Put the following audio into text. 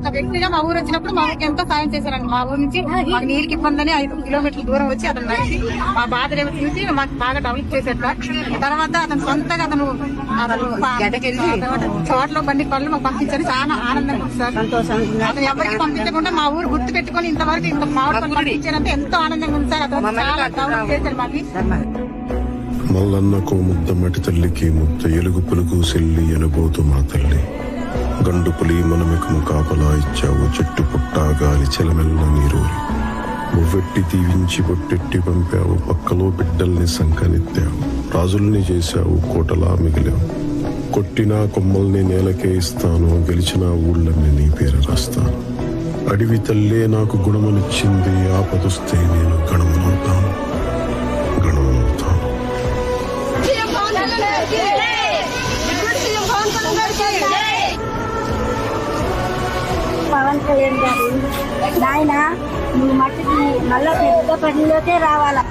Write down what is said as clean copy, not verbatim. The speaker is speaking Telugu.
ఒక వ్యక్తిగా మా ఊరు వచ్చినప్పుడు మా ఊరికి ఎంతో సాయం చేశారండి. మా ఊరు నుంచి మాకు నీళ్ళకి ఇబ్బంది అని 5 కిలోమీటర్ల దూరం వచ్చి అతను నడిచి మా బాధలు చూసి మాకు బాగా డెవలప్ చేశారు. తర్వాత అతను సొంతగా అతను తోటలో బండి పళ్ళు మాకు పంపించారు. చాలా ఆనందంగా ఉంది సార్. అతను ఎవరికి పంపించకుండా మా ఊరు గుర్తు పెట్టుకుని ఇంతవరకు ఇంత మామిడి పళ్ళు పంపించారంటే ఎంతో ఆనందంగా ఉంది సార్. అతను చాలా డెవలప్ చేశారు మాకు. మల్లన్నకో ముద్ద మటి తల్లికి ముద్ద ఎలుగు పులుగు సెల్లి ఎనబోతు మా తల్లి గండు పులి మనమెకము కాపలా ఇచ్చావు చెట్టు పుట్ట గాలి చెలమెల్ల నీరూరి మువ్వెట్టి దీవించి బొట్టెట్టి పంపావు పక్కలో బిడ్డల్ని సంకనెత్తావు రాజుల్ని చేశావు కోటలా మిగిలావు కొట్టినా కొమ్మల్ని నేలకే ఇస్తాను గెలిచిన ఊళ్ళని నీ పేరు రాస్తాను అడవి తల్లే నాకు గుణమునిచ్చింది ఆపదొస్తే నేను గణమునవుతాను గణమునవుతాను. పవన్ కళ్యాణ్ గారు నాయన నీ మట్టికి మళ్ళా పెద్ద పనిలోకే రావాలా.